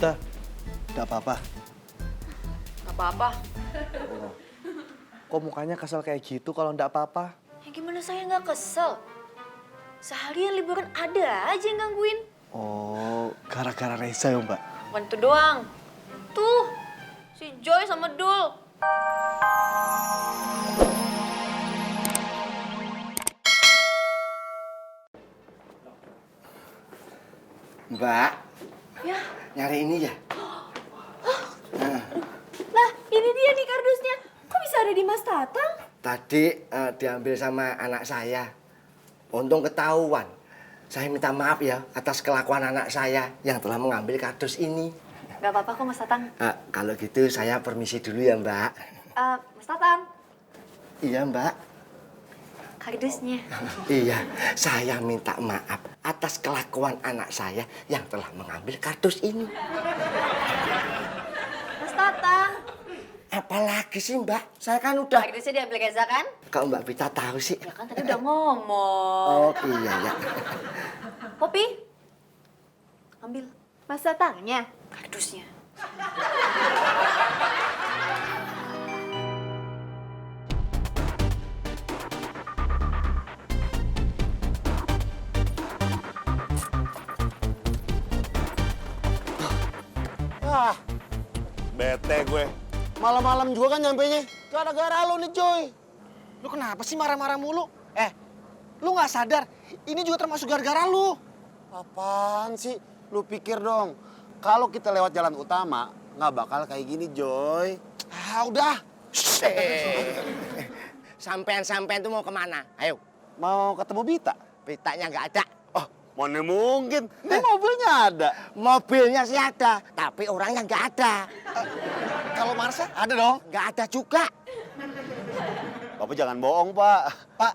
Bita, nggak apa-apa. Gak apa-apa. Oh. Kok mukanya kesel kayak gitu kalau nggak apa-apa? Ya gimana saya nggak kesel? Seharian liburan ada aja yang gangguin. Oh, gara-gara Reza ya, Mbak? Bukan itu doang. Tuh, si Joy sama Dul. Mbak, Ya, nyari ini ya? lah ini dia nih kardusnya. Kok bisa ada di Mas Tatang? Tadi diambil sama anak saya. Untung ketahuan. Saya minta maaf ya atas kelakuan anak saya yang telah mengambil kardus ini. Gak apa-apa kok Mas Tatang. Kalau gitu saya permisi dulu ya, Mbak. Mas Tatang, Iya, Mbak. kardusnya. Iya, saya minta maaf atas kelakuan anak saya yang telah mengambil kardus ini. Mas Tatang, Apalagi sih, Mbak? Saya kan udah... kardusnya diambil Reza kan? Kok Mbak Bita tahu sih? Ya kan tadi udah ngomong. Oh, iya ya. Popi, ambil Mas Tatangnya? kardusnya. Ah, bete gue. Malam-malam juga kan nyampenya. Gara-gara lo nih, Joy. Lu kenapa sih marah-marah mulu? Lu nggak sadar, ini juga termasuk gara-gara lu. Apaan sih? Lu pikir dong, kalau kita lewat jalan utama, nggak bakal kayak gini, Joy. Ah, udah. Sampean-sampean tuh mau kemana? Ayo. Mau ketemu Bita? Bitanya nggak ada. Oh, mana mungkin. Ini mobilnya ada. Mobilnya sih ada, tapi orangnya nggak ada. Kalau Marsha, ada dong. Nggak ada juga. Bapak jangan bohong, Pak. Pak,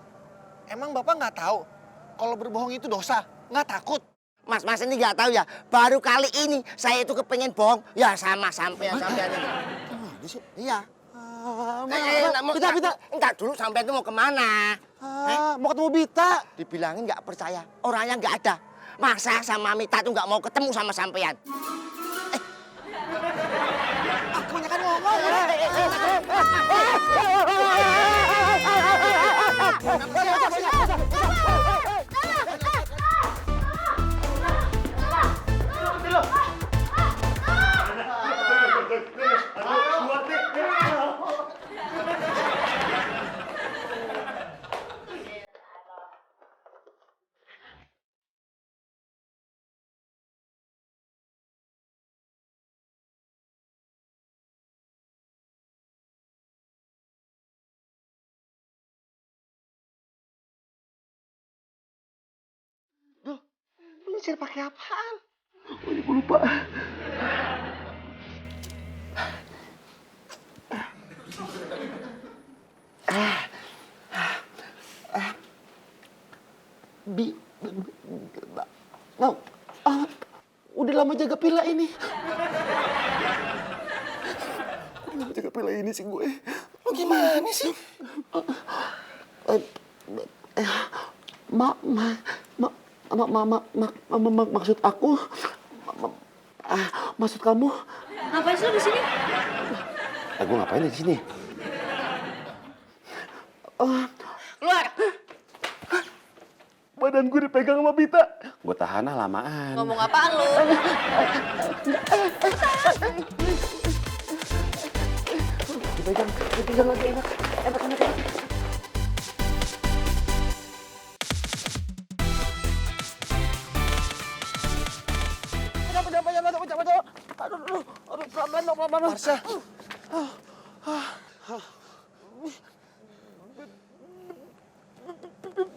emang Bapak nggak tahu kalau berbohong itu dosa? Nggak takut? Mas ini nggak tahu ya. Baru kali ini saya itu kepengen bohong. Ya sama sampean-sampean ini. Gimana sih? Iya. Bita. Entar dulu sampean tuh mau kemana? Mau ketemu Bita. Dibilangin nggak percaya. Orangnya nggak ada. Masa sama Mita tuh nggak mau ketemu sama sampean? Kebanyakan ngomong. Lu nyisir pakai apaan? Oh, ibu lupa. Udah lama jaga pila ini. Udah lama jaga pila ini sih gue. Lu gimana sih? Maksud aku, maksud kamu? Ngapain sih lu di sini? Aku ngapain di sini? Keluar. Badan gue dipegang sama Bita. Gue tahan lamaan. Ngomong apaan lu? Dipegang lagi enak. Aduh, pelan-pelan. Marsha.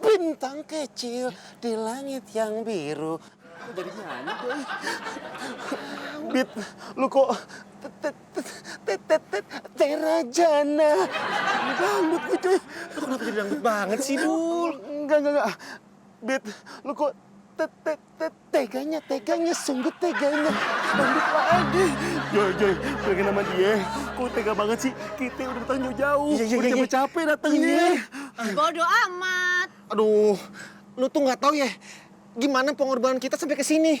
Bintang kecil di langit yang biru. Kok jadi nyanyi, Boy? Bit, lu kok terajana. Dangdut gue, cuy. Lu kenapa jadi dangdut banget sih, Dul? Enggak. Bit, lu kok teganya, sungguh teganya. Dangdut lagi. Joy, pengen sama dia. Kok tega banget sih? Kita udah datang jauh-jauh. Udah capek-capek datangnya. Bodoh amat. Aduh, lu tuh nggak tahu ya, gimana pengorbanan kita sampai ke sini.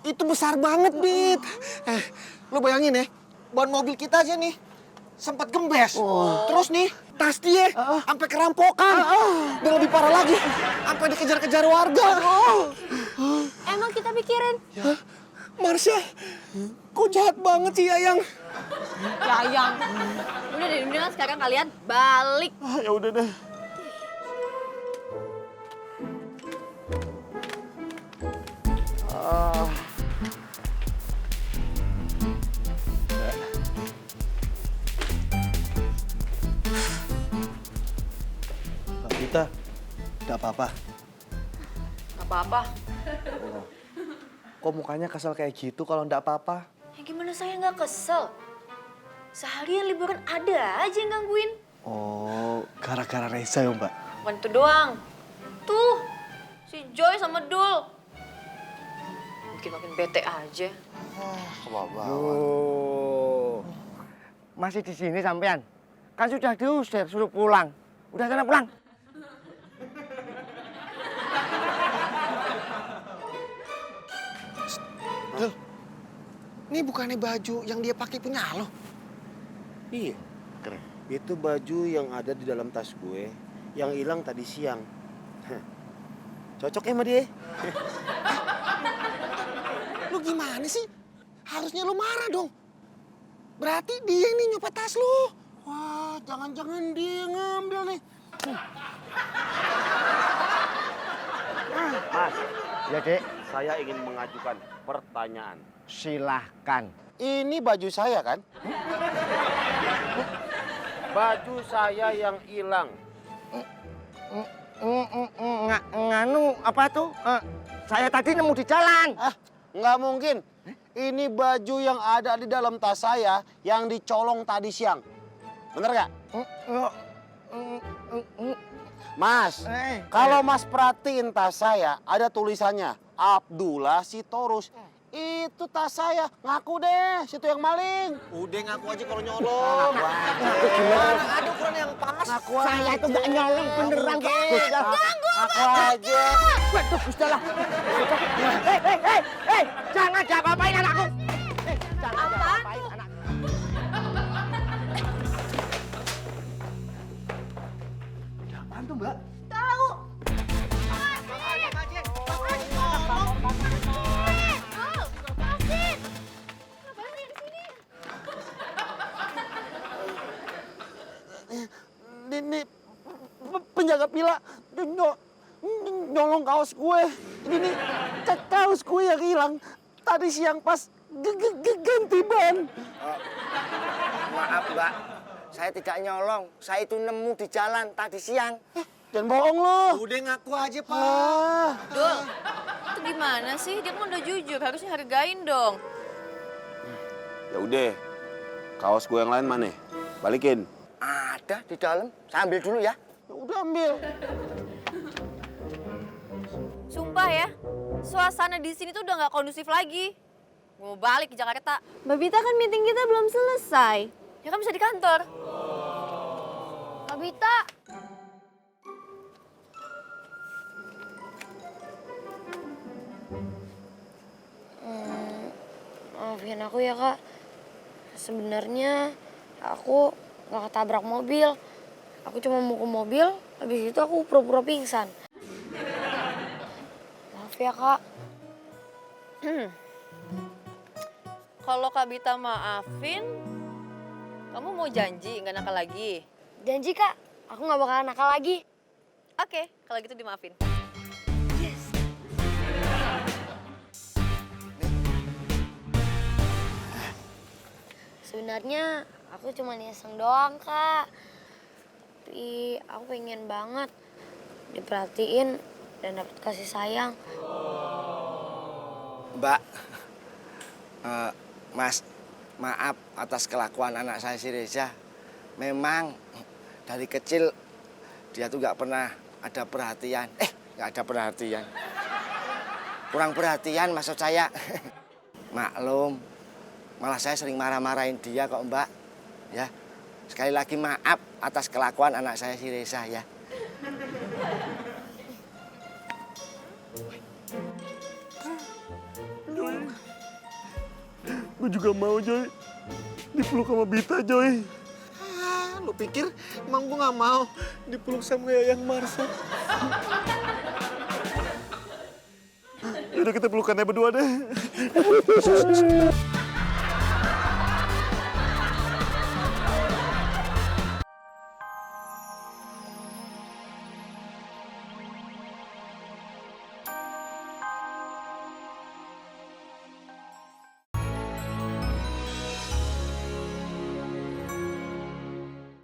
Itu besar banget, Bit. Lo bayangin ya, ban mobil kita aja nih sempat gembes. Terus nih, tas dia sampai kerampokan. Dan lebih parah lagi, sampai dikejar-kejar warga. Emang kita pikirin? Marsha, kok jahat banget sih Yayang? Yayang. Udah deh, udah sekarang kalian balik. Ya udah deh. Mbak Vita, nggak apa-apa. Gak apa-apa. Kok mukanya kesel kayak gitu kalau nggak apa-apa? Ya gimana saya nggak kesel? Seharian liburan ada aja yang gangguin. Oh, gara-gara Reza ya, Mbak? Bukan itu doang. Tuh, si Joy sama Dul. Makin bete aja. Oh, masih di sini sampean? Kan sudah diusir, suruh pulang. Udah sana pulang. Dul, ini bukannya baju yang dia pakai punya lo? Iya, keren. Itu baju yang ada di dalam tas gue, yang hilang tadi siang. Cocok ya sama dia? Lu gimana sih? Harusnya lu marah dong. Berarti dia ini nyopet tas lu. Wah, jangan-jangan dia ngambil nih. Mas, Ya, Dek. saya ingin mengajukan pertanyaan. Silahkan. Ini baju saya kan? Baju saya yang hilang. Nganu apa tuh? Saya tadi nemu di jalan. Nggak mungkin. Ini baju yang ada di dalam tas saya yang dicolong tadi siang. Bener nggak? Mas, kalau Mas perhatiin tas saya, ada tulisannya Abdullah Sitorus. Itu tas saya, ngaku deh, situ yang maling. Udah ngaku aja kalau nyolong. Gimana? Ada ukuran yang pas. Ngaku Saya itu nggak nyolong beneran kok. Ngaku aja. Waduh, Gusti Allah. Hei, jangan diapa-apain anakku. Jangan diapa-apain anakku. Apaan tuh, Mbak? Ini penjaga pila nyolong kaos gue. Ini kaos gue yang hilang tadi siang pas ganti ban. Maaf, Mbak. Saya tidak nyolong. Saya itu nemu di jalan tadi siang. Jangan bohong lo. Udah ngaku aja, Pak. Dul, itu gimana sih? Dia kan udah jujur, harusnya hargain dong. Ya udah, kaos gue yang lain mana? Balikin. Ada di dalam. Saya ambil dulu ya. Ya udah ambil. Sumpah ya, suasana di sini tuh udah nggak kondusif lagi. Mau balik ke Jakarta. Mbak Bita kan meeting kita belum selesai. Ya kan bisa di kantor. Mbak Bita. Maafin aku ya kak, sebenarnya aku nggak ketabrak mobil. Aku cuma mau ke mobil, habis itu aku pura-pura pingsan. Maaf ya kak. Kalau Kak Bita maafin, kamu mau janji nggak nakal lagi? Janji kak, aku nggak bakalan nakal lagi. Oke, kalau gitu dimaafin. Sebenarnya aku cuma iseng doang kak. Tapi aku pengen banget diperhatiin dan dapat kasih sayang. Mbak, Mas, maaf atas kelakuan anak saya si Reza. Memang dari kecil dia tuh nggak pernah ada perhatian. Nggak ada perhatian. Kurang perhatian maksud saya. Maklum, malah saya sering marah-marahin dia kok Mbak. Ya, sekali lagi maaf atas kelakuan anak saya si Reza ya. juga mau, Joy. Dipeluk sama Bita, Joy. Lu pikir emang gue gak mau dipeluk sama Yayang Marsha? Yaudah kita pelukannya berdua deh.